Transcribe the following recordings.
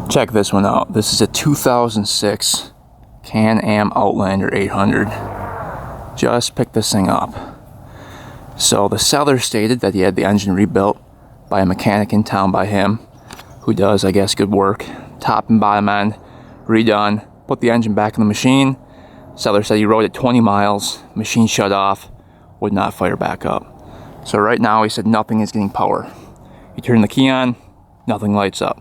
Check this one out. This is a 2006 Can Am Outlander 800. Just picked this thing up. So the seller stated that he had the engine rebuilt by a mechanic in town by him, who does, I guess, good work. Top and bottom end redone. Put the engine back in the machine. Seller said he rode it 20 miles. Machine shut off. Would not fire back up. So right now he said nothing is getting power. You turn the key on, nothing lights up.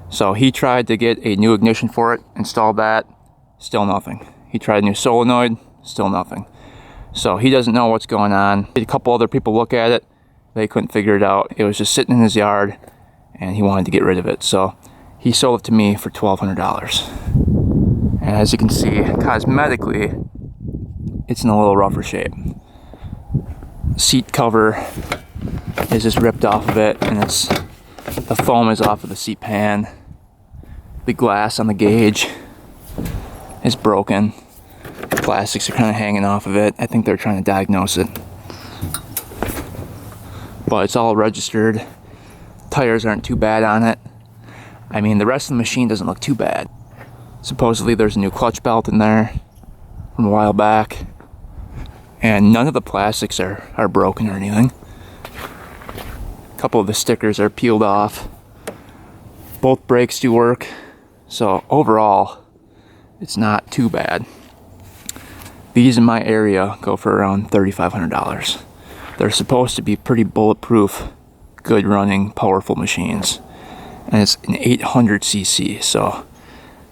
So he tried to get a new ignition for it, installed that, still nothing. He tried a new solenoid, still nothing. So he doesn't know what's going on. A couple other people look at it, they couldn't figure it out. It was just sitting in his yard and he wanted to get rid of it. So he sold it to me for $1,200. And as you can see, cosmetically, it's in a little rougher shape. Seat cover is just ripped off of it, and the foam is off of the seat pan. The glass on the gauge is broken. The plastics are kind of hanging off of it. I think they're trying to diagnose it. But it's all registered. Tires aren't too bad on it. I mean, the rest of the machine doesn't look too bad. Supposedly there's a new clutch belt in there from a while back. And none of the plastics are broken or anything. A couple of the stickers are peeled off. Both brakes do work. So overall, it's not too bad. These in my area go for around $3,500. They're supposed to be pretty bulletproof, good running, powerful machines. And it's an 800cc, so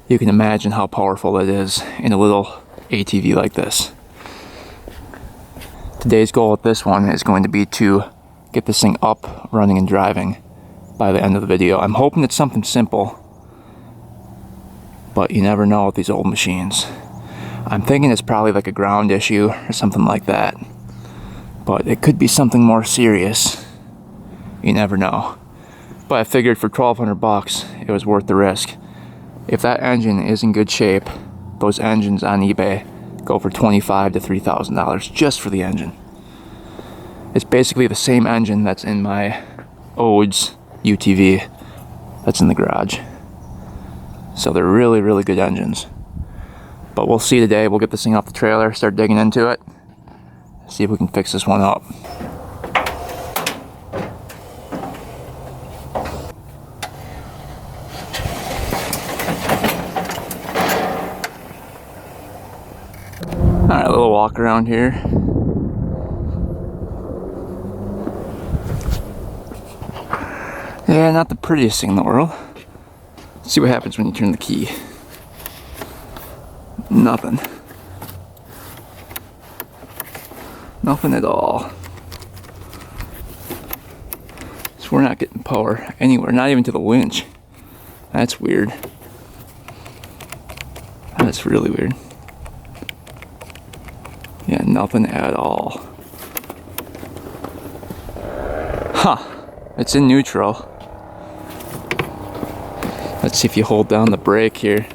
you can imagine how powerful it is in a little ATV like this. Today's goal with this one is going to be to get this thing up, running, and driving by the end of the video. I'm hoping it's something simple, but you never know with these old machines. I'm thinking it's probably like a ground issue or something like that, but it could be something more serious. You never know. But I figured for $1,200 it was worth the risk. If that engine is in good shape, those engines on eBay go for $2,500 to $3,000 just for the engine. It's basically the same engine that's in my Odes UTV that's in the garage. So they're really, really good engines. But we'll see today. We'll get this thing off the trailer, start digging into it, see if we can fix this one up. Alright, a little walk around here. Yeah, not the prettiest thing in the world. Let's see what happens when you turn the key. Nothing. Nothing at all. So we're not getting power anywhere, not even to the winch. That's weird. That's really weird. Yeah, nothing at all. Huh. It's in neutral. Let's see if you hold down the brake here.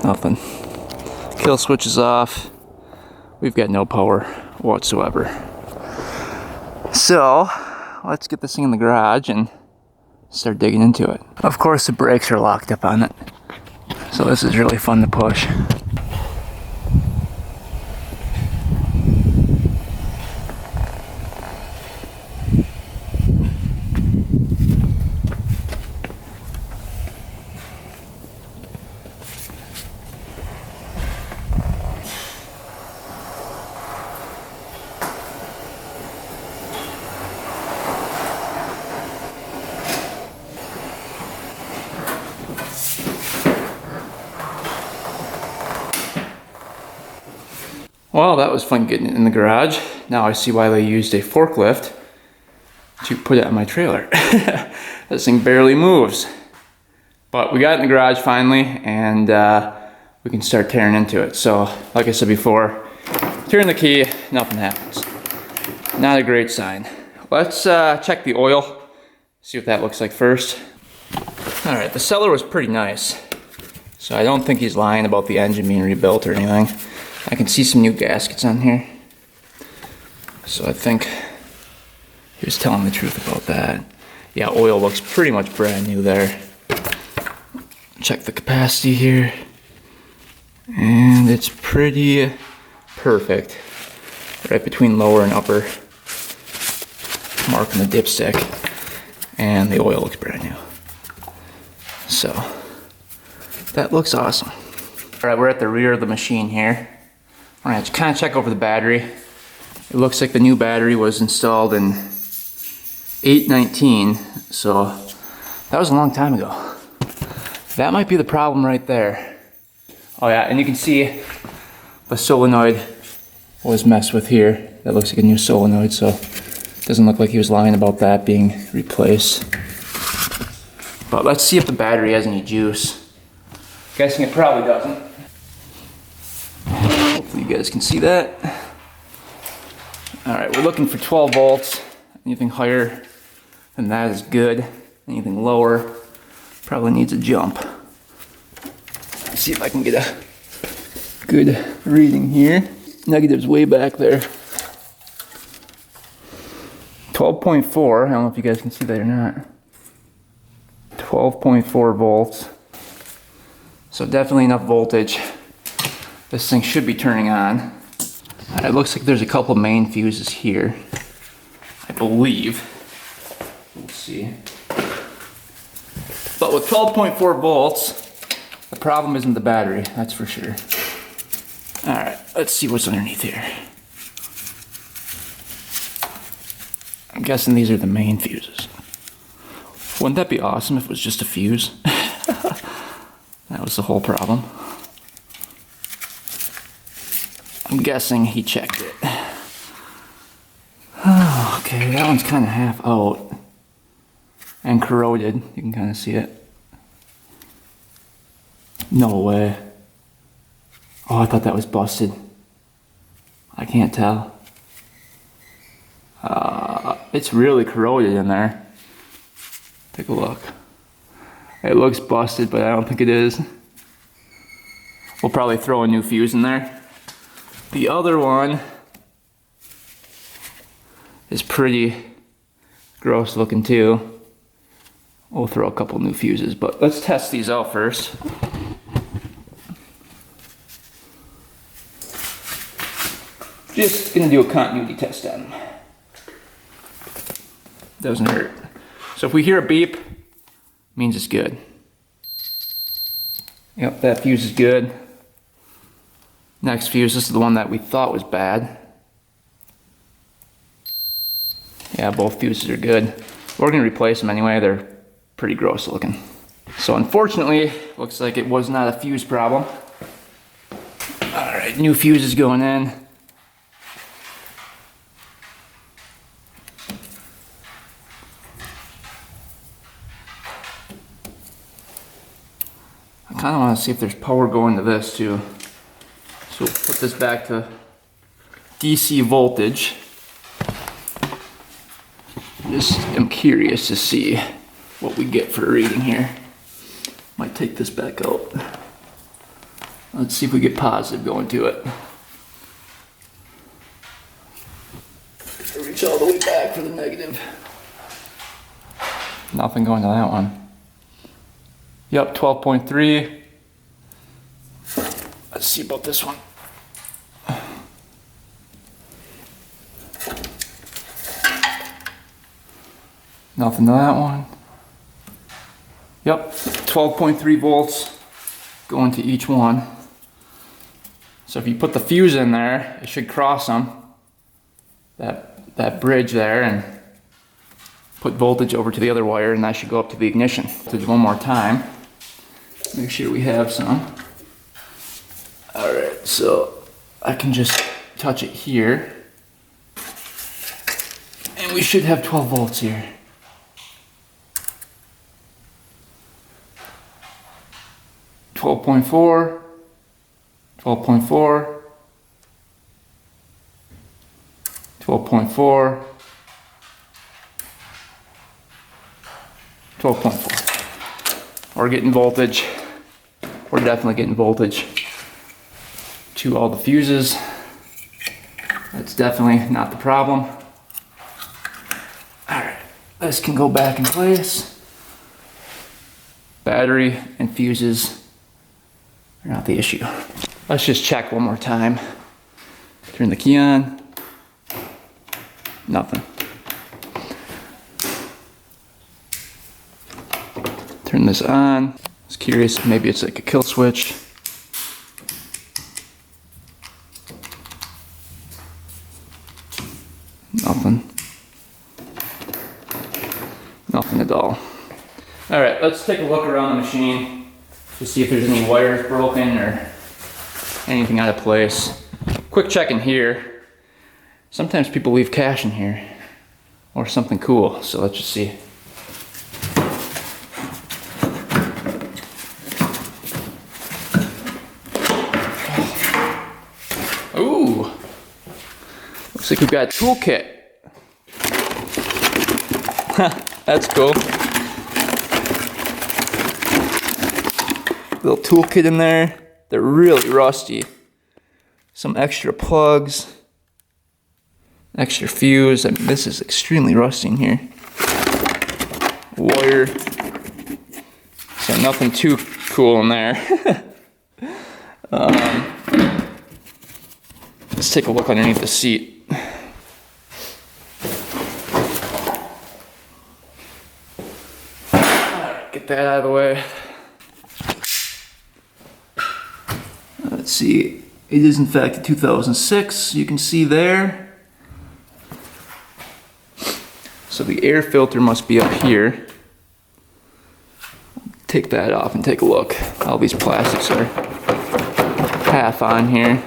Nothing. Kill switch is off. We've got no power whatsoever. So, let's get this thing in the garage and start digging into it. Of course, the brakes are locked up on it. So this is really fun to push. Well, that was fun getting it in the garage. Now I see why they used a forklift to put it on my trailer. This thing barely moves. But we got it in the garage finally, and we can start tearing into it. So, like I said before, turn the key, nothing happens. Not a great sign. Let's check the oil, see what that looks like first. All right, the seller was pretty nice. So I don't think he's lying about the engine being rebuilt or anything. I can see some new gaskets on here. So I think he was telling the truth about that. Yeah, oil looks pretty much brand new there. Check the capacity here. And it's pretty perfect. Right between lower and upper. Marking the dipstick. And the oil looks brand new. So, that looks awesome. Alright, we're at the rear of the machine here. Alright, kind of check over the battery. It looks like the new battery was installed in 8/19, so that was a long time ago. That might be the problem right there. Oh yeah, and you can see the solenoid was messed with here. That looks like a new solenoid, so it doesn't look like he was lying about that being replaced. But let's see if the battery has any juice. Guessing it probably doesn't. Hopefully you guys can see that. Alright, we're looking for 12 volts. Anything higher than that is good. Anything lower probably needs a jump. Let's see if I can get a good reading here. Negative's way back there. 12.4, I don't know if you guys can see that or not. 12.4 volts. So definitely enough voltage. This thing should be turning on. It looks like there's a couple main fuses here, I believe. We'll see. But with 12.4 volts, the problem isn't the battery, that's for sure. Alright, let's see what's underneath here. I'm guessing these are the main fuses. Wouldn't that be awesome if it was just a fuse? That was the whole problem. I'm guessing he checked it. Oh, okay, that one's kind of half out. And corroded, you can kind of see it. No way. Oh, I thought that was busted. I can't tell. It's really corroded in there. Take a look. It looks busted, but I don't think it is. We'll probably throw a new fuse in there. The other one is pretty gross looking too. We'll throw a couple new fuses, but let's test these out first. Just gonna do a continuity test on them. Doesn't hurt. So if we hear a beep, means it's good. Yep, that fuse is good. Next fuse, this is the one that we thought was bad. Yeah, both fuses are good. We're gonna replace them anyway, they're pretty gross looking. So unfortunately, looks like it was not a fuse problem. Alright, new fuse is going in. I kind of want to see if there's power going to this too. So we'll put this back to DC voltage. Just am curious to see what we get for a reading here. Might take this back out. Let's see if we get positive going to it. Reach all the way back for the negative. Nothing going to that one. Yep, 12.3. Let's see about this one. Nothing to that one. Yep, 12.3 volts going to each one. So if you put the fuse in there, it should cross them. That bridge there, and put voltage over to the other wire, and that should go up to the ignition. Voltage one more time. Make sure we have some. Alright, so I can just touch it here. And we should have 12 volts here. .4, 12.4, 12.4, 12.4. We're getting voltage. We're definitely getting voltage to all the fuses. That's definitely not the problem. Alright, this can go back in place. Battery and fuses are not the issue. Let's just check one more time. Turn the key on. Nothing. Turn this on. I was curious if maybe it's like a kill switch. Nothing. Nothing at all. All right, let's take a look around the machine to see if there's any wires broken or anything out of place. Quick check in here. Sometimes people leave cash in here or something cool, so let's just see. Ooh, looks like we've got a toolkit. That's cool. Little toolkit in there. They're really rusty. Some extra plugs. Extra fuse. I mean, this is extremely rusty in here. Wire. So nothing too cool in there. Let's take a look underneath the seat. Alright, get that out of the way. Let's see. It is in fact a 2006. You can see there. So the air filter must be up here. Take that off and take a look. All these plastics are half on here.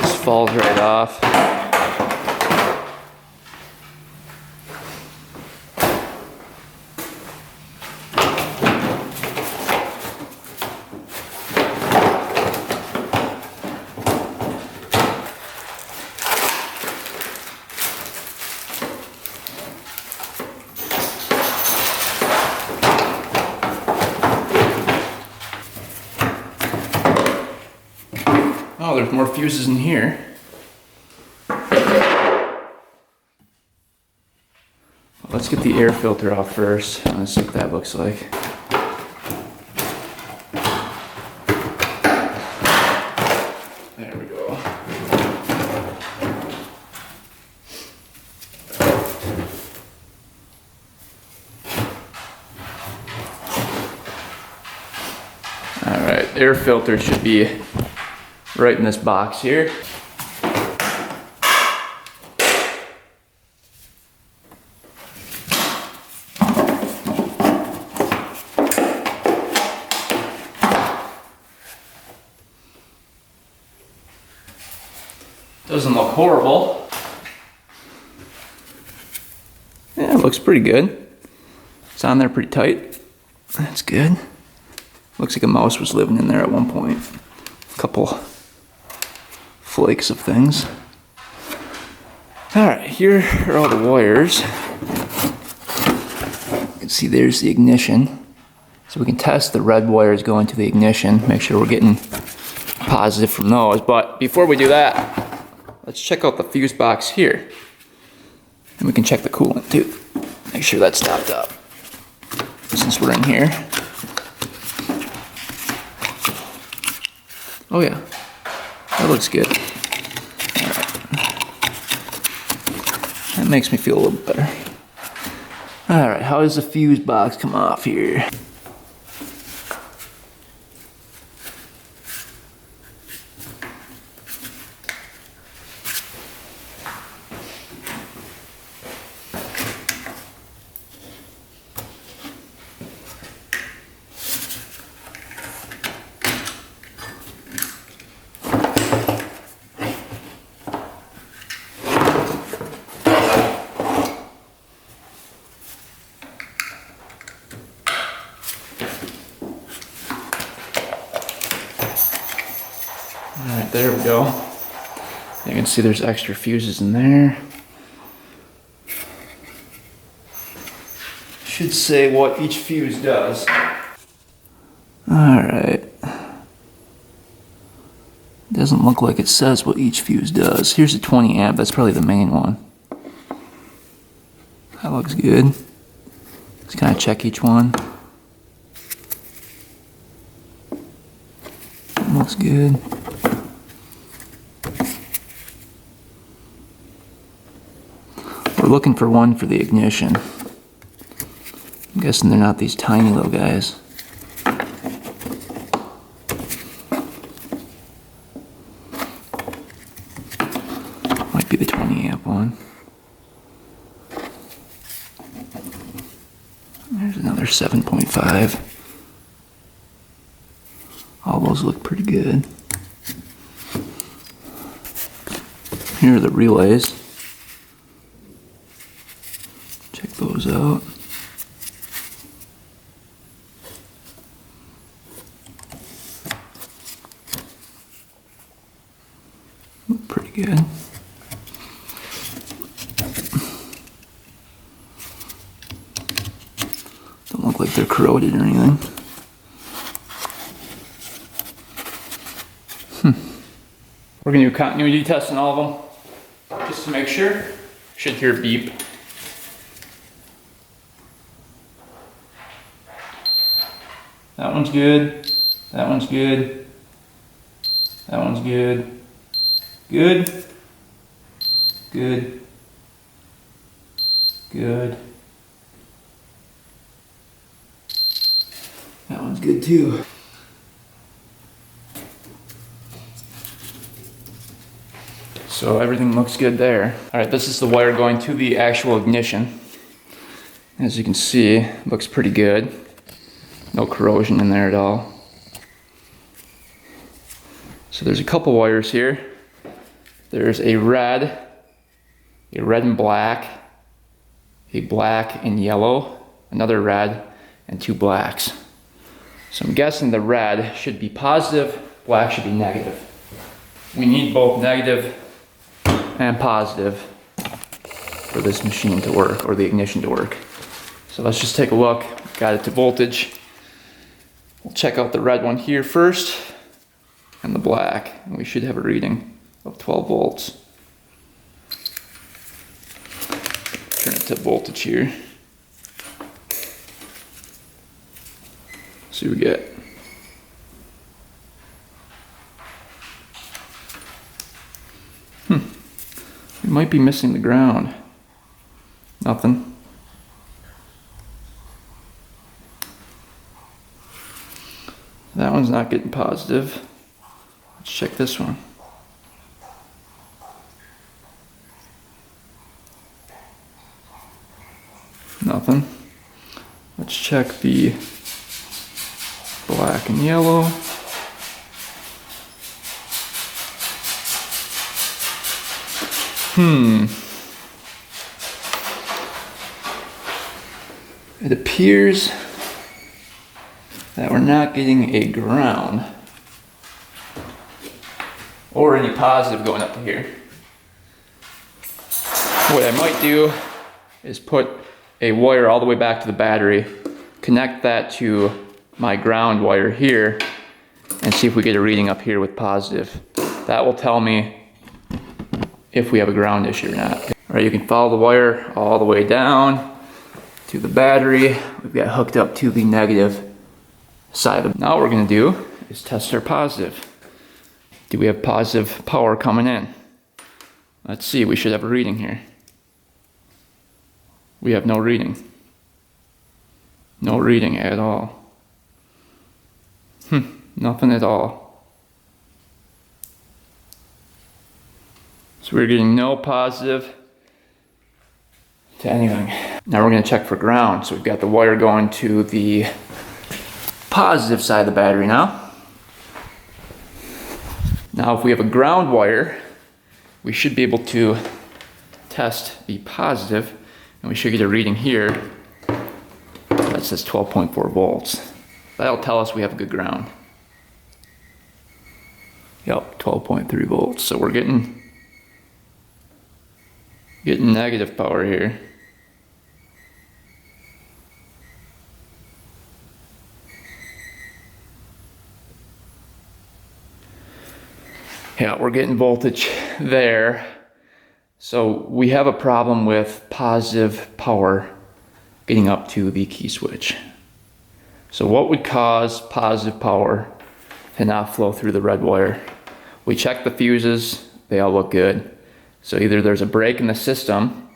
Just falls right off. Oh, there's more fuses in here. Let's get the air filter off first. Let's see what that looks like. There we go. All right, air filter should be right in this box here. Doesn't look horrible. Yeah, it looks pretty good. It's on there pretty tight. That's good. Looks like a mouse was living in there at one point. A couple flakes of things. All right, here are all the wires. You can see there's the ignition. So we can test the red wires going to the ignition, make sure we're getting positive from those. But before we do that, let's check out the fuse box here. And we can check the coolant too. Make sure that's topped up. Since we're in here. Oh yeah, that looks good. All right. That makes me feel a little better. All right, how does the fuse box come off here? Alright, there we go. You can see there's extra fuses in there. Should say what each fuse does. Alright. doesn't look like it says what each fuse does. Here's a 20 amp, that's probably the main one. That looks good. Let's kind of check each one. Looks good. We're looking for one for the ignition. I'm guessing they're not these tiny little guys. Might be the 20 amp one. There's another 7.5. All those look pretty good. Here are the relays. Check those out. Look pretty good. Don't look like they're corroded or anything. We're going to do continuity tests on all of them, just to make sure. Should hear a beep. That one's good. That one's good. That one's good. Good. Good. Good. That one's good too. So everything looks good there. All right, this is the wire going to the actual ignition. As you can see, it looks pretty good. No corrosion in there at all. So there's a couple wires here. There's a red and black, a black and yellow, another red, and two blacks. So I'm guessing the red should be positive, black should be negative. We need both negative and positive for this machine to work, or the ignition to work. So let's just take a look. Got it to voltage. We'll check out the red one here first, and the black, and we should have a reading of 12 volts. Turn it to voltage here. See what we get. We might be missing the ground. Nothing. That one's not getting positive. Let's check this one. Nothing. Let's check the black and yellow. It appears that we're not getting a ground or any positive going up here. What I might do is put a wire all the way back to the battery, connect that to my ground wire here, and see if we get a reading up here with positive. That will tell me if we have a ground issue or not. All right, you can follow the wire all the way down to the battery. We've got hooked up to the negative side of it. Now what we're gonna do is test our positive. Do we have positive power coming in? Let's see, we should have a reading here. We have no reading. No reading at all. Nothing at all. So we're getting no positive to anything. Now we're going to check for ground. So we've got the wire going to the positive side of the battery now. Now if we have a ground wire, we should be able to test the positive, and we should get a reading here that says 12.4 volts. That'll tell us we have a good ground. Yep, 12.3 volts. So we're getting negative power here. Yeah, we're getting voltage there. So we have a problem with positive power getting up to the key switch. So what would cause positive power to not flow through the red wire? We checked the fuses, they all look good. So either there's a break in the system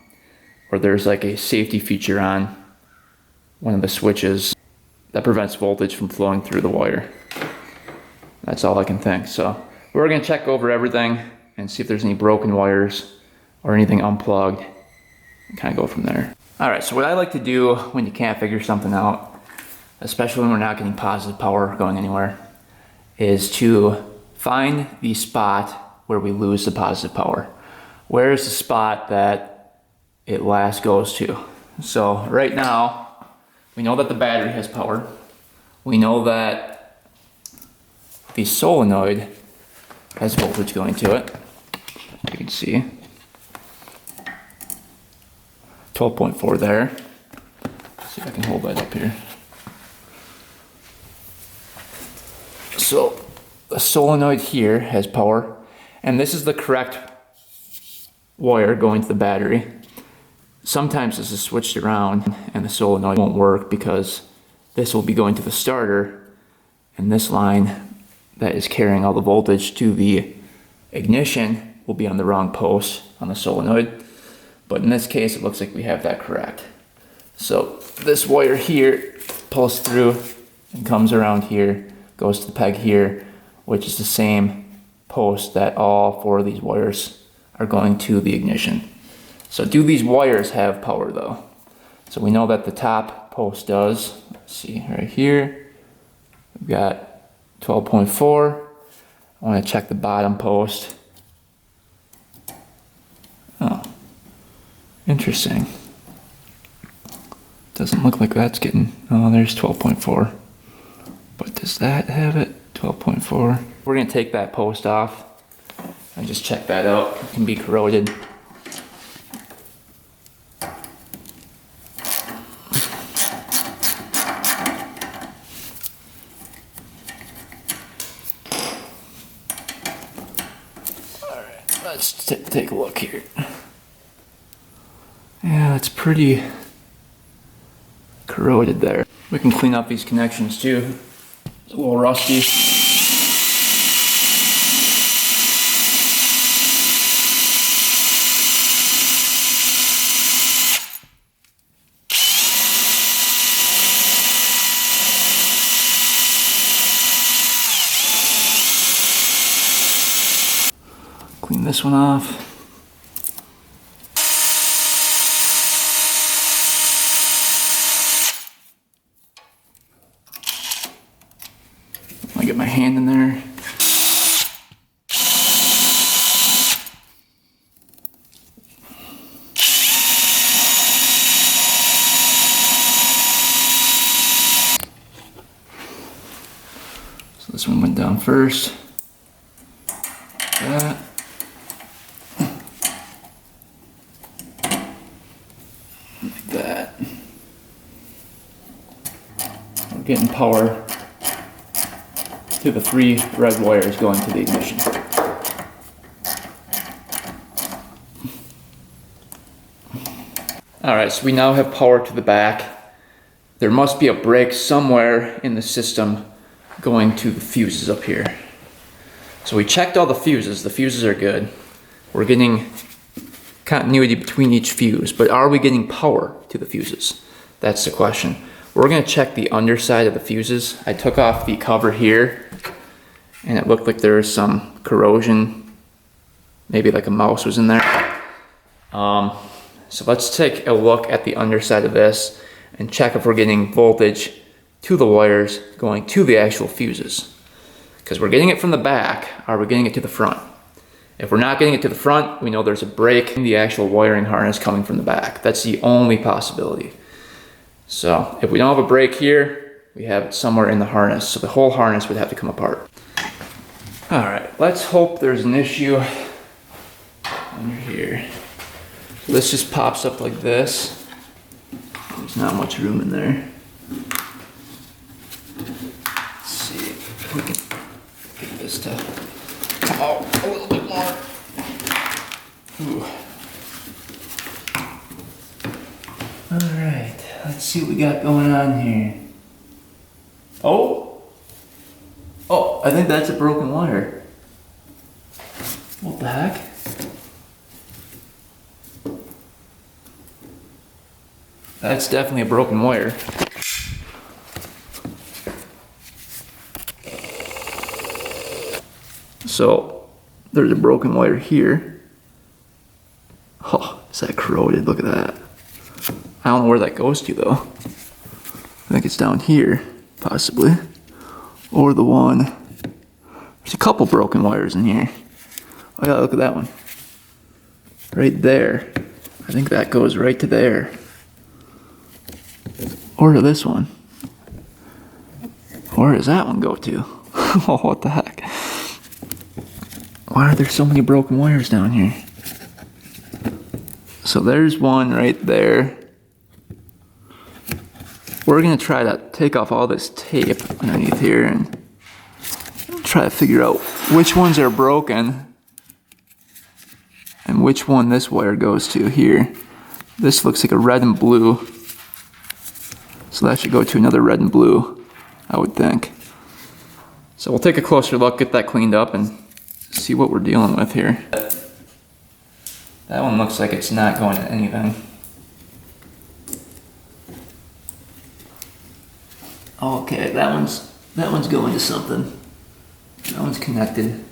or there's like a safety feature on one of the switches that prevents voltage from flowing through the wire. That's all I can think. So we're gonna check over everything and see if there's any broken wires or anything unplugged and kind of go from there. All right, so what I like to do when you can't figure something out, especially when we're not getting positive power going anywhere, is to find the spot where we lose the positive power. Where is the spot that it last goes to? So right now, we know that the battery has power. We know that the solenoid has voltage going to it. You can see 12.4 there. Let's see if I can hold that up here. So the solenoid here has power, and this is the correct wire going to the battery. Sometimes this is switched around and the solenoid won't work because this will be going to the starter, and this line that is carrying all the voltage to the ignition will be on the wrong post on the solenoid. But in this case, it looks like we have that correct. So this wire here pulls through and comes around here, goes to the peg here, which is the same post that all four of these wires are going to the ignition. So do these wires have power though? So we know that the top post does. Let's see right here, we've got 12.4. I want to check the bottom post. Oh, interesting. Doesn't look like that's getting, oh, there's 12.4. But does that have it? 12.4. We're going to take that post off and just check that out. It can be corroded. Alright, let's take a look here. Yeah, it's pretty corroded there. We can clean up these connections too. It's a little rusty. Clean this one off. I get my hand in there. So this one went down first. That. Like that. We're getting power to the three red wires going to the ignition. Alright, so we now have power to the back. There must be a break somewhere in the system going to the fuses up here. So we checked all the fuses are good. We're getting continuity between each fuse, but are we getting power to the fuses? That's the question. We're going to check the underside of the fuses. I took off the cover here and it looked like there was some corrosion. Maybe like a mouse was in there. So let's take a look at the underside of this and check if we're getting voltage to the wires going to the actual fuses. Because we're getting it from the back, are we getting it to the front? If we're not getting it to the front, we know there's a break in the actual wiring harness coming from the back. That's the only possibility. So if we don't have a break here, we have it somewhere in the harness. So the whole harness would have to come apart. All right, let's hope there's an issue under here. So this just pops up like this. There's not much room in there. Let's see if we can get this to come out a little Alright, let's see what we got going on here. Oh! Oh, I think that's a broken wire. What the heck? That's definitely a broken wire. So, there's a broken wire here. Oh, is that corroded? Look at that. I don't know where that goes to though. I think it's down here, possibly. Or the one. There's a couple broken wires in here. Oh yeah, look at that one. Right there. I think that goes right to there. Or to this one. Where does that one go to? Oh, what the heck? Why are there so many broken wires down here? So there's one right there. We're gonna try to take off all this tape underneath here and try to figure out which ones are broken and which one this wire goes to here. This looks like a red and blue. So that should go to another red and blue, I would think. So we'll take a closer look, get that cleaned up, and see what we're dealing with here. That one looks like it's not going to anything. Okay, that one's going to something. That one's connected.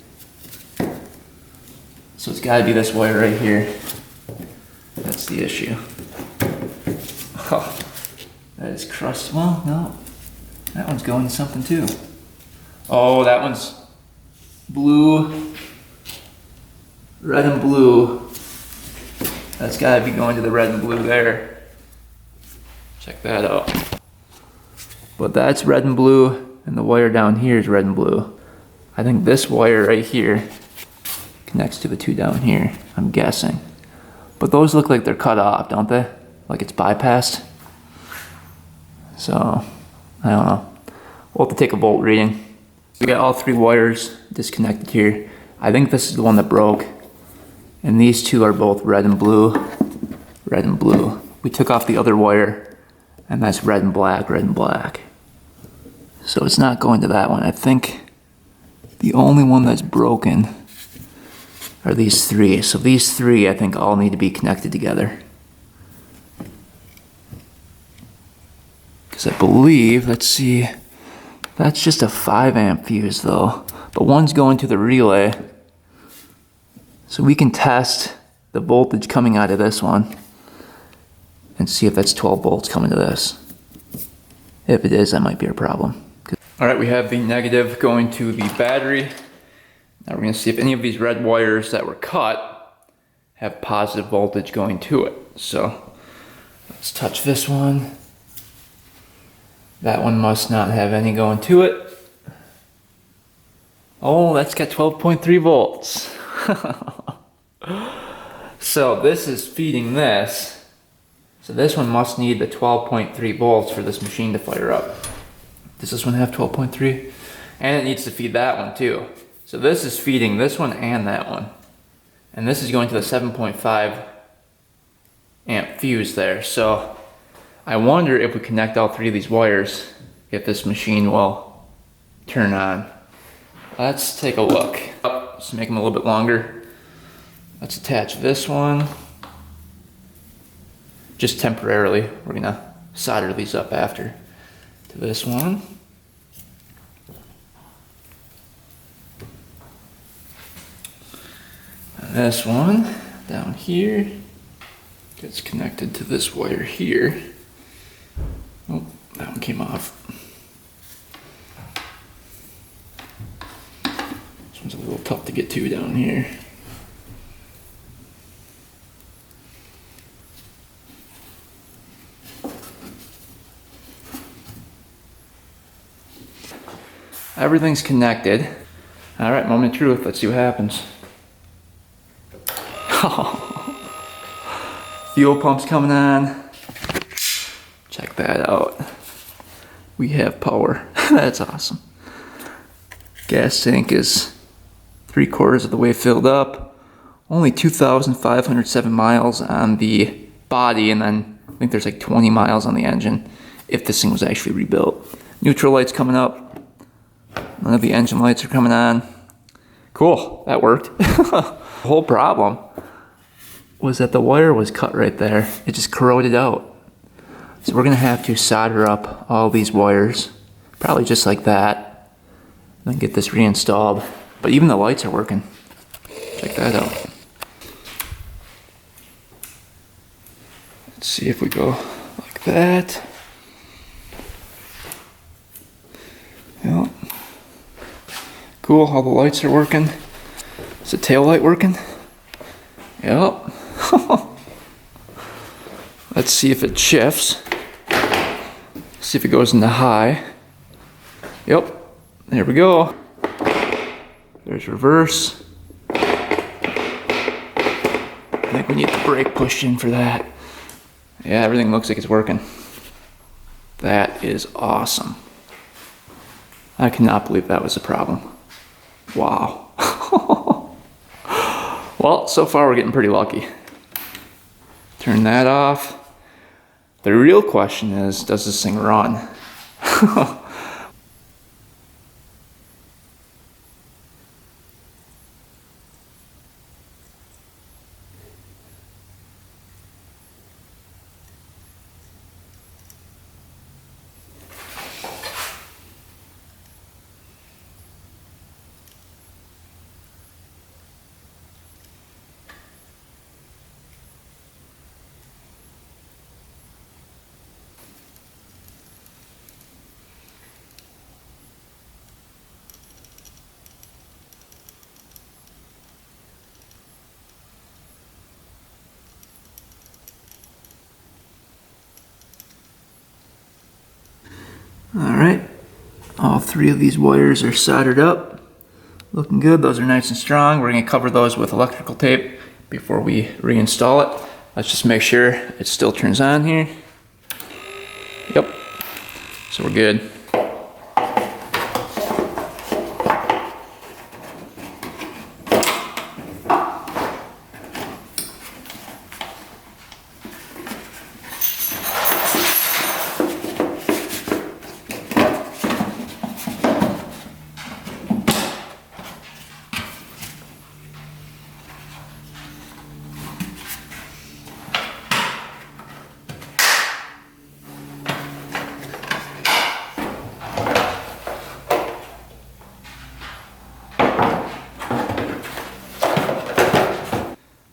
So it's got to be this wire right here. That's the issue. Oh, that is crushed. Well, no. That one's going to something too. Oh, that one's blue. Red and blue. That's got to be going to the red and blue there. Check that out. But that's red and blue, and the wire down here is red and blue. I think this wire right here connects to the two down here, I'm guessing. But those look like they're cut off, don't they? Like it's bypassed. So, I don't know. We'll have to take a volt reading. We got all three wires disconnected here. I think this is the one that broke. And these two are both red and blue. Red and blue. We took off the other wire, and that's red and black, red and black. So it's not going to that one. I think the only one that's broken are these three. So these three, I think, all need to be connected together. Because I believe, let's see, that's just a 5 amp fuse though. But one's going to the relay. So we can test the voltage coming out of this one and see if that's 12 volts coming to this. If it is, that might be a problem. All right, we have the negative going to the battery. Now we're gonna see if any of these red wires that were cut have positive voltage going to it. So let's touch this one. That one must not have any going to it. Oh, that's got 12.3 volts. So this is feeding this. So this one must need the 12.3 volts for this machine to fire up. Does this one have 12.3? And it needs to feed that one too. So this is feeding this one and that one. And this is going to the 7.5 amp fuse there. So I wonder if we connect all three of these wires, if this machine will turn on. Let's take a look. Let's make them a little bit longer. Let's attach this one. Just temporarily. We're gonna solder these up after. To this one. And this one down here gets connected to this wire here. Oh, that one came off. This one's a little tough to get to down here. Everything's connected. All right, moment of truth. Let's see what happens. Fuel pump's coming on. Check that out. We have power. That's awesome. Gas tank is 3/4 of the way filled up. Only 2,507 miles on the body, and then I think there's like 20 miles on the engine if this thing was actually rebuilt. Neutral lights coming up. None of the engine lights are coming on. Cool, that worked. The whole problem was that the wire was cut right there. It just corroded out. So we're gonna have to solder up all these wires, probably just like that, and then get this reinstalled. But even the lights are working. Check that out. Let's see if we go like that. Yep. Cool, all the lights are working. Is the tail light working? Yep. Let's see if it shifts. See if it goes into high. Yep, there we go. There's reverse. I think we need the brake pushed in for that. Yeah, everything looks like it's working. That is awesome. I cannot believe that was a problem. Wow. Well, so far we're getting pretty lucky. Turn that off. The real question is, does this thing run? Alright, all three of these wires are soldered up. Looking good, those are nice and strong. We're going to cover those with electrical tape before we reinstall it. Let's just make sure it still turns on here. Yep, so we're good.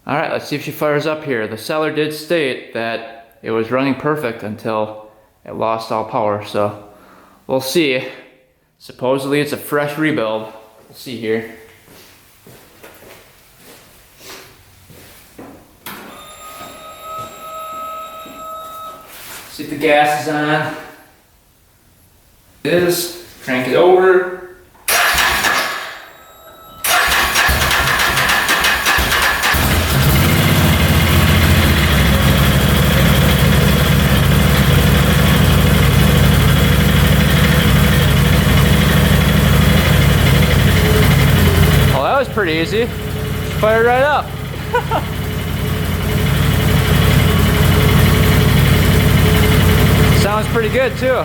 Alright, let's see if she fires up here. The seller did state that it was running perfect until it lost all power, so we'll see. Supposedly it's a fresh rebuild. We'll see here. See if the gas is on. It is. Crank it over. Pretty easy. Just fire it right up. Sounds pretty good too.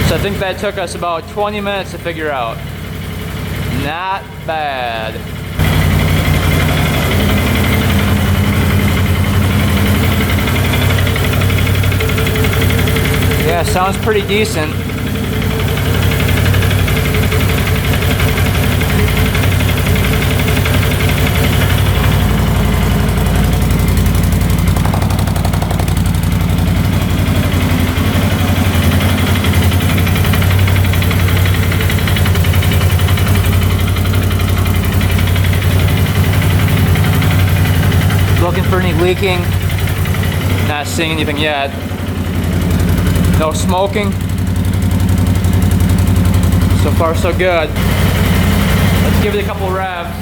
So I think that took us about 20 minutes to figure out. Not bad. Yeah, sounds pretty decent. Looking for any leaking, not seeing anything yet. No smoking. So far so good. Let's give it a couple revs.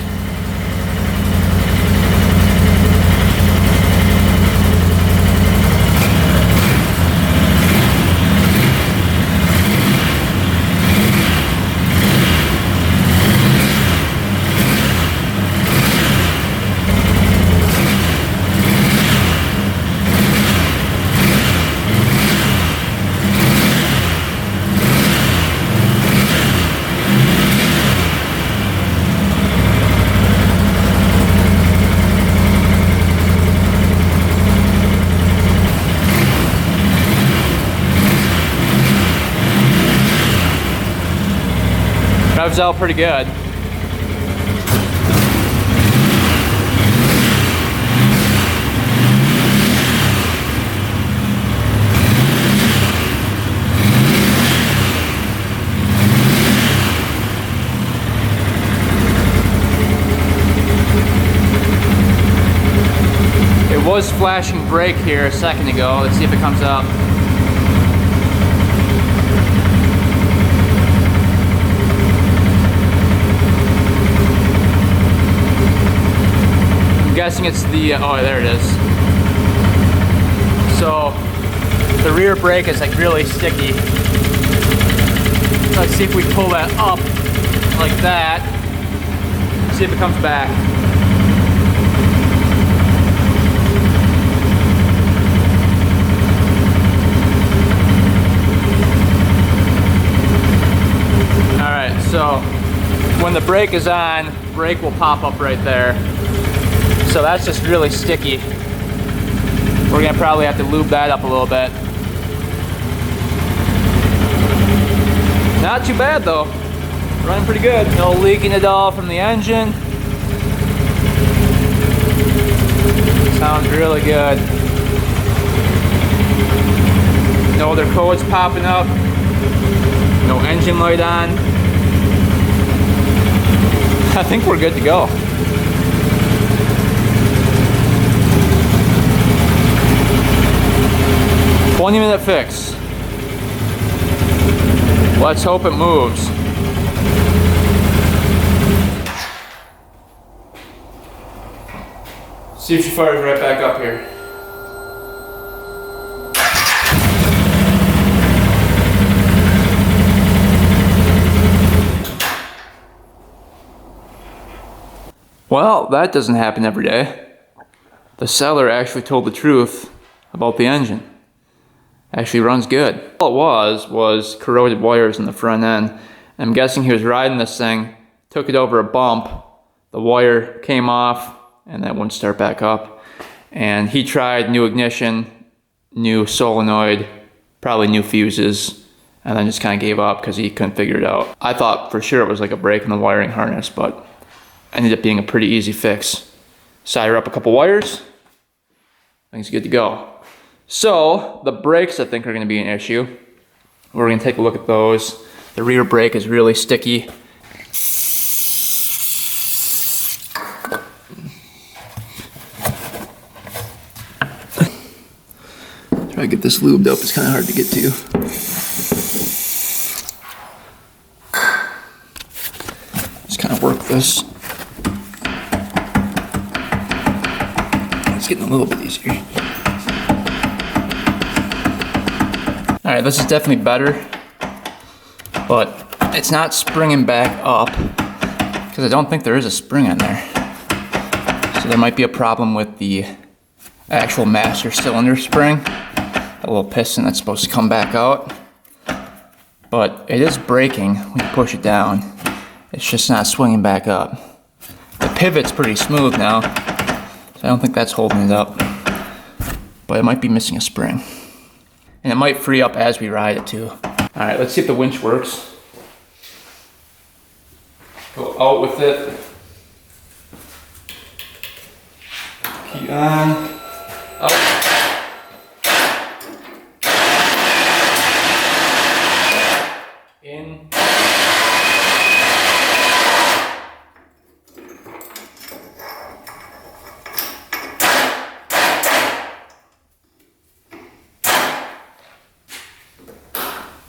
Revs out pretty good. It was flashing brake here a second ago. Let's see if it comes up. I'm guessing it's the, oh, there it is. So the rear brake is like really sticky. Let's see if we pull that up like that. See if it comes back. Alright, so when the brake is on, brake will pop up right there. So that's just really sticky. We're gonna probably have to lube that up a little bit. Not too bad though. Running pretty good. No leaking at all from the engine. Sounds really good. No other codes popping up. No engine light on. I think we're good to go. "20-minute fix." Let's hope it moves. See if she fires right back up here. Well, that doesn't happen every day. The seller actually told the truth about the engine. Actually runs good. All it was corroded wires in the front end. I'm guessing he was riding this thing, took it over a bump, the wire came off, and that wouldn't start back up. And he tried new ignition, new solenoid, probably new fuses, and then just kind of gave up because he couldn't figure it out. I thought for sure it was like a break in the wiring harness, but ended up being a pretty easy fix. Solder up a couple wires, things good to go. So the brakes I think are going to be an issue. We're going to take a look at those. The rear brake is really sticky. Try to get this lubed up, it's kind of hard to get to. Just kind of work this. It's getting a little bit easier. Alright, this is definitely better, but it's not springing back up because I don't think there is a spring on there. So there might be a problem with the actual master cylinder spring, a little piston that's supposed to come back out. But it is braking when you push it down. It's just not swinging back up. The pivot's pretty smooth now, so I don't think that's holding it up. But it might be missing a spring. And it might free up as we ride it too. Alright, let's see if the winch works. Go out with it. Key on. Up. In.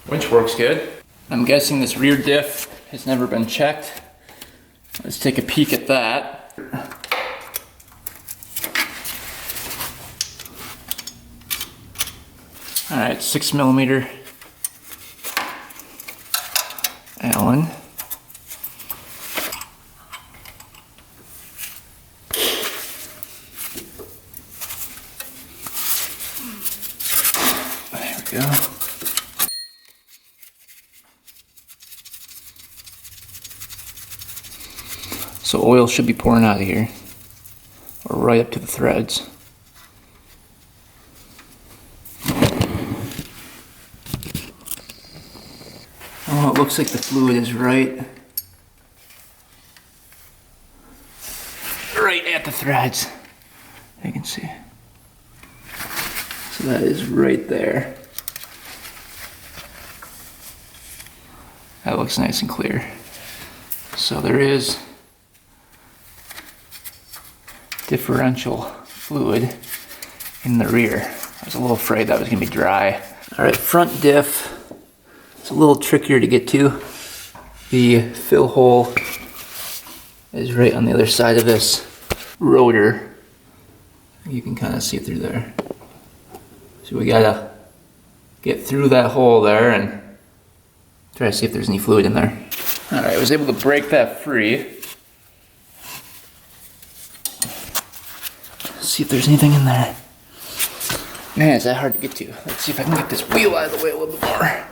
Winch works good. I'm guessing this rear diff has never been checked. Let's take a peek at that. Alright, 6mm Allen. There we go. So oil should be pouring out of here, or right up to the threads. Oh, it looks like the fluid is right threads. You can see. So that is right there. That looks nice and clear. So there is differential fluid in the rear. I was a little afraid that was gonna be dry. All right, front diff. It's a little trickier to get to. The fill hole is right on the other side of this rotor. You can kind of see through there. So we gotta get through that hole there and try to see if there's any fluid in there. All right, I was able to break that free. See if there's anything in there. Man, is that hard to get to. Let's see if I can get this wheel out of the way a little bit more.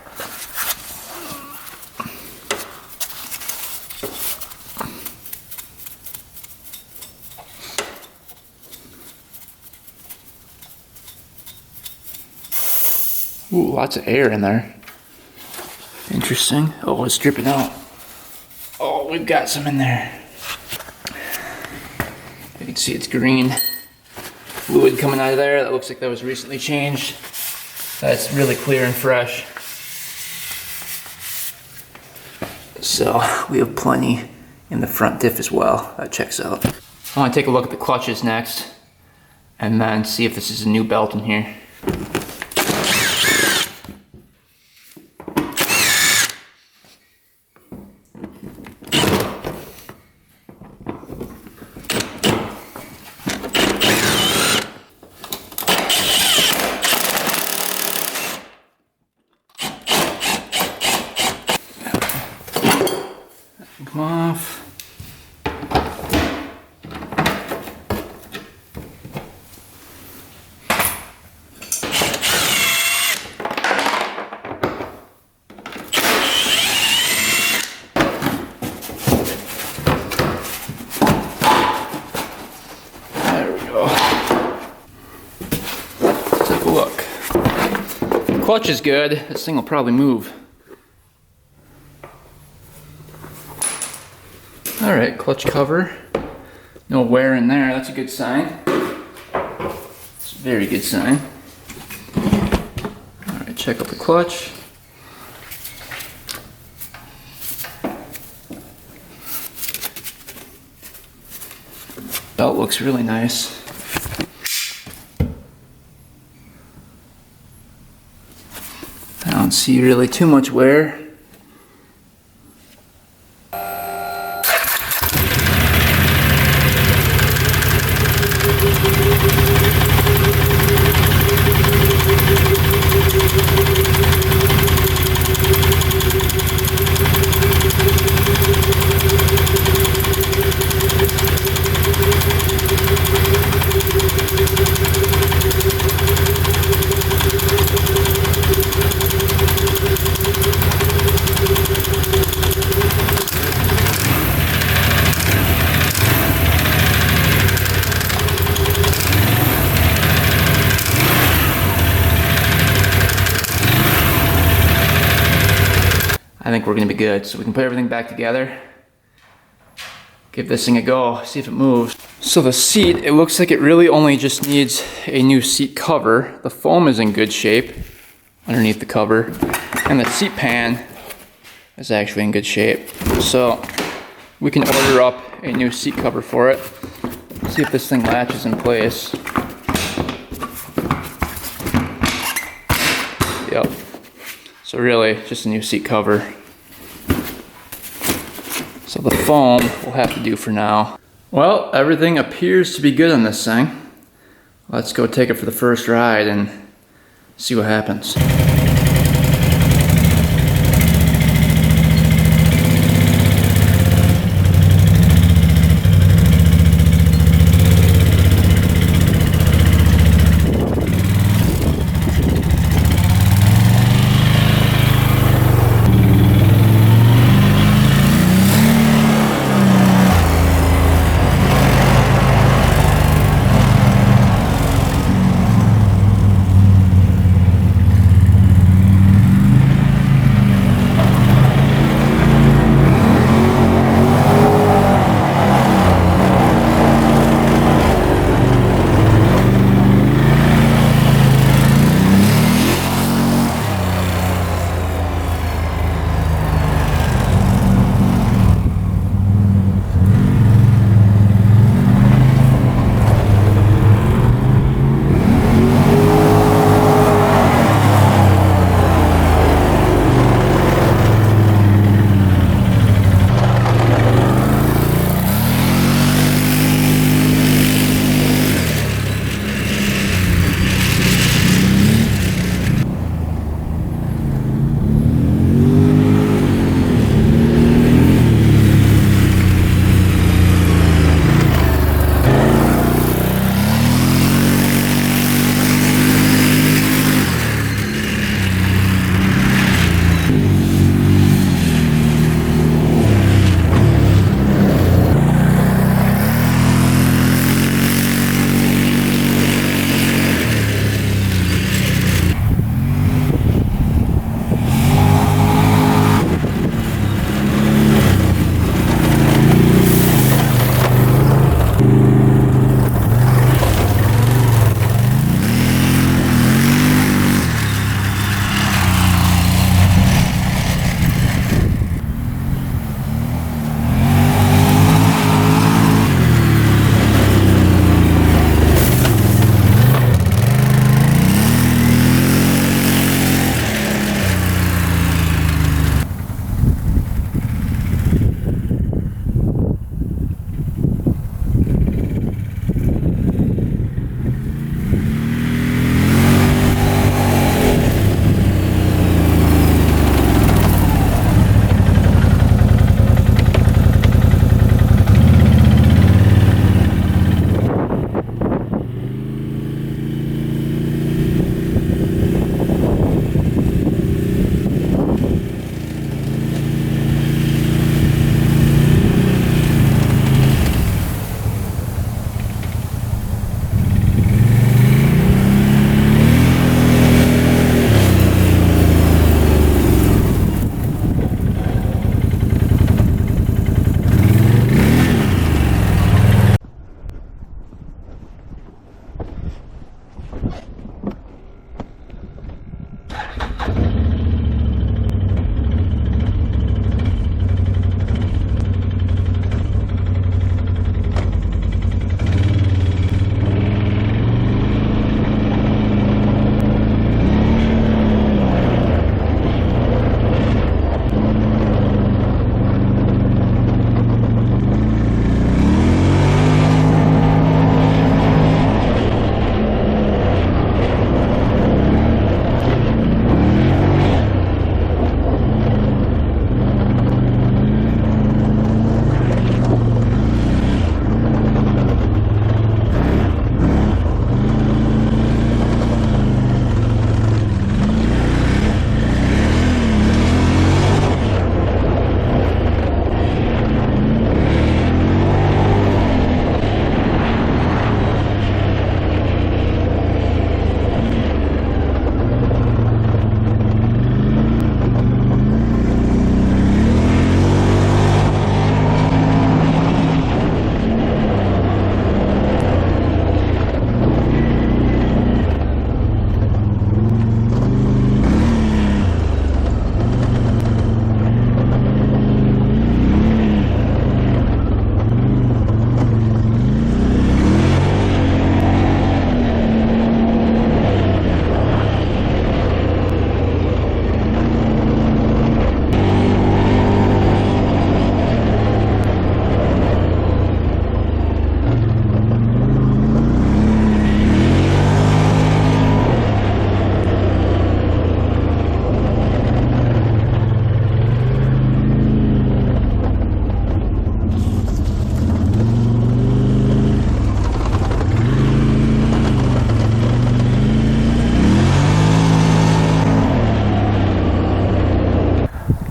Ooh, lots of air in there. Interesting. Oh, it's dripping out. Oh, we've got some in there. You can see it's green. Fluid coming out of there. That looks like that was recently changed. That's really clear and fresh. So we have plenty in the front diff as well. That checks out. I want to take a look at the clutches next and then see if this is a new belt in here. Come off. There we go. Let's take a look. The clutch is good. This thing will probably move. All right, clutch cover. No wear in there, that's a good sign. It's a very good sign. All right, check out the clutch. Belt looks really nice. I don't see really too much wear. I think we're gonna be good. So we can put everything back together, give this thing a go, see if it moves. So the seat, it looks like it really only just needs a new seat cover. The foam is in good shape underneath the cover, and the seat pan is actually in good shape. So we can order up a new seat cover for it. See if this thing latches in place. Yep. So really, just a new seat cover. So the foam will have to do for now. Well, everything appears to be good on this thing. Let's go take it for the first ride and see what happens.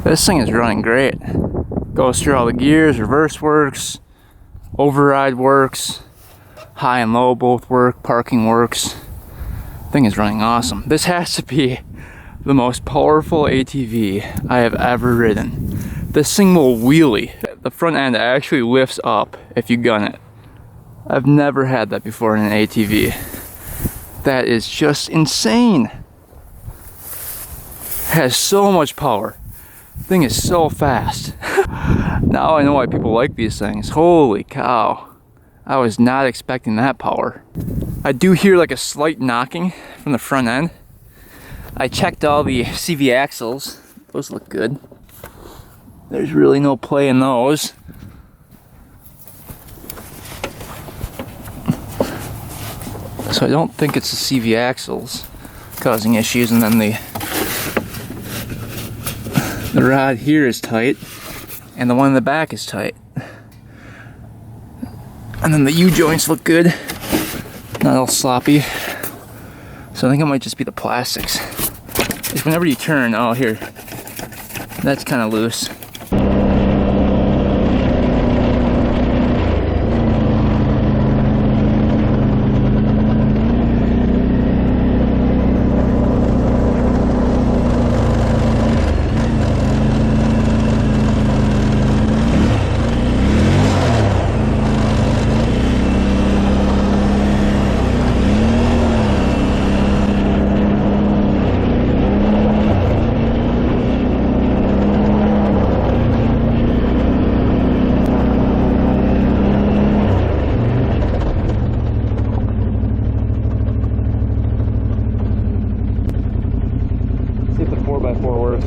This thing is running great. Goes through all the gears, reverse works, override works, high and low both work, parking works. Thing is running awesome. This has to be the most powerful ATV I have ever ridden. This thing will wheelie. The front end actually lifts up if you gun it. I've never had that before in an ATV. That is just insane. Has so much power. Thing is so fast. Now I know why people like these things. Holy cow. I was not expecting that power. I do hear like a slight knocking from the front end. I checked all the CV axles. Those look good. There's really no play in those. So I don't think it's the CV axles causing issues, and then the rod here is tight and the one in the back is tight. And then the U-joints look good, not all sloppy. So I think it might just be the plastics. Because whenever you turn, oh here, that's kind of loose. See if the 4x4 works.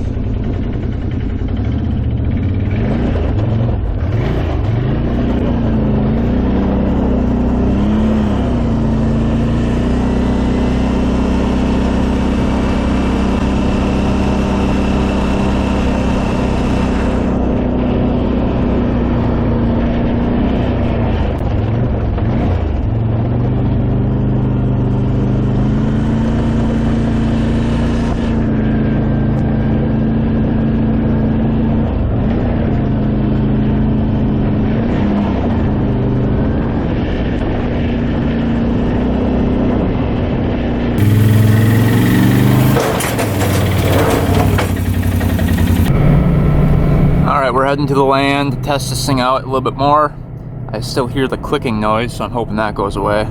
We're heading to the land to test this thing out a little bit more. I still hear the clicking noise, so I'm hoping that goes away.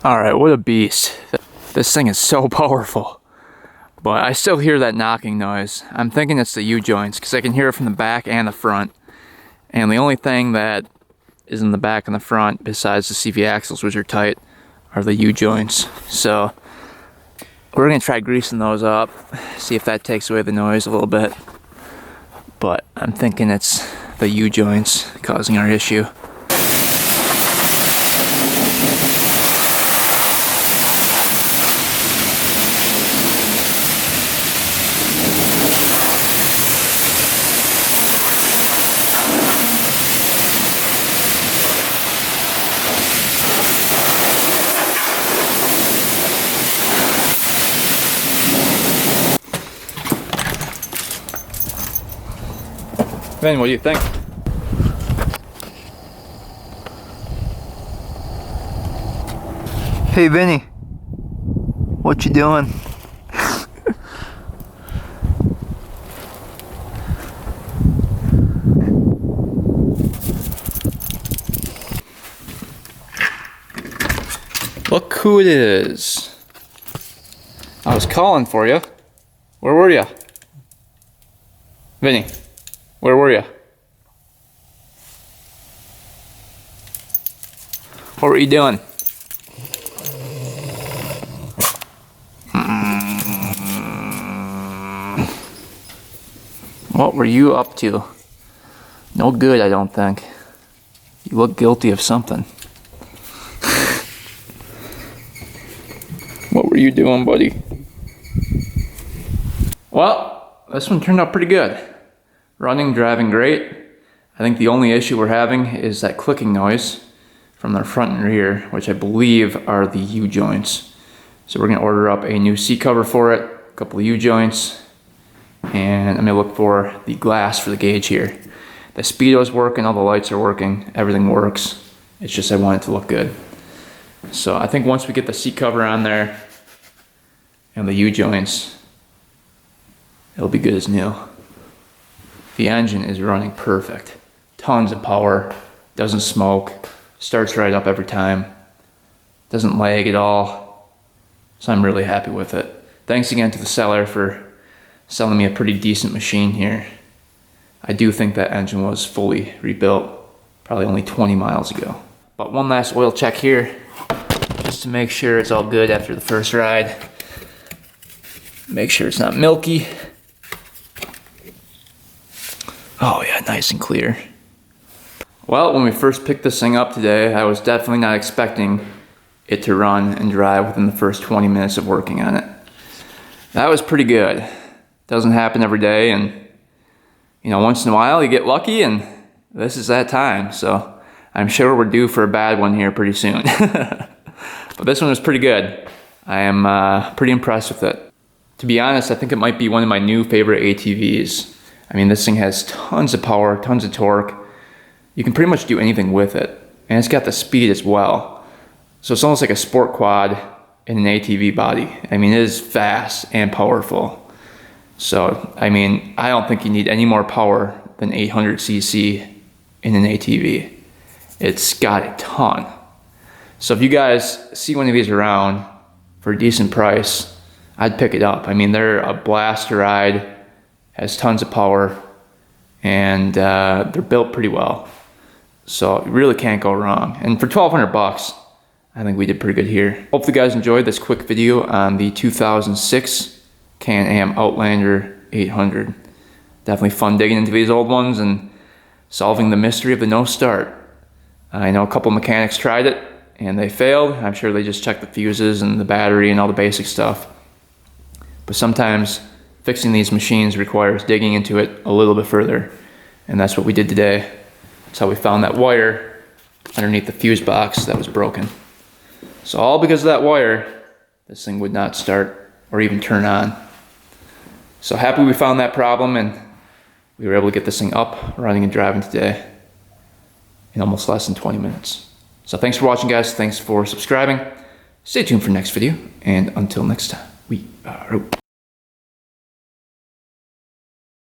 Alright, what a beast. This thing is so powerful. But I still hear that knocking noise. I'm thinking it's the U-joints, because I can hear it from the back and the front. And the only thing that is in the back and the front, besides the CV axles, which are tight, are the U-joints. So we're going to try greasing those up, see if that takes away the noise a little bit. But I'm thinking it's the U-joints causing our issue. Ben, what do you think? Hey Vinny, what you doing? Look who it is. I was calling for you. Where were you? Vinny, where were you? What were you doing? What were you up to? No good, I don't think. You look guilty of something. What were you doing, buddy? Well, this one turned out pretty good. Running, driving great. I think the only issue we're having is that clicking noise from the front and rear, which I believe are the U-joints. So we're gonna order up a new seat cover for it, a couple of U-joints, and I'm gonna look for the glass for the gauge here. The speedo's working, all the lights are working, everything works. It's just I want it to look good. So I think once we get the seat cover on there and the U-joints, it'll be good as new. The engine is running perfect. Tons of power, doesn't smoke, starts right up every time, doesn't lag at all. So I'm really happy with it. Thanks again to the seller for selling me a pretty decent machine here. I do think that engine was fully rebuilt, probably only 20 miles ago. But one last oil check here, just to make sure it's all good after the first ride. Make sure it's not milky. Oh yeah, nice and clear. Well, when we first picked this thing up today, I was definitely not expecting it to run and drive within the first 20 minutes of working on it. That was pretty good. Doesn't happen every day, and you know, once in a while you get lucky, and this is that time. So I'm sure we're due for a bad one here pretty soon. But this one was pretty good. I am pretty impressed with it. To be honest, I think it might be one of my new favorite ATVs. I mean, this thing has tons of power, tons of torque. You can pretty much do anything with it. And it's got the speed as well. So it's almost like a sport quad in an ATV body. I mean, it is fast and powerful. So, I mean, I don't think you need any more power than 800cc in an ATV. It's got a ton. So if you guys see one of these around for a decent price, I'd pick it up. I mean, they're a blast to ride, has tons of power, and they're built pretty well. So you really can't go wrong. And for 1,200 bucks, I think we did pretty good here. Hope you guys enjoyed this quick video on the 2006 Can Am Outlander 800. Definitely fun digging into these old ones and solving the mystery of the no start. I know a couple mechanics tried it and they failed. I'm sure they just checked the fuses and the battery and all the basic stuff. But sometimes fixing these machines requires digging into it a little bit further. And that's what we did today. That's how we found that wire underneath the fuse box that was broken. So all because of that wire, this thing would not start or even turn on. So happy we found that problem and we were able to get this thing up, running and driving today in almost less than 20 minutes. So thanks for watching, guys. Thanks for subscribing. Stay tuned for next video. And until next time, we are out.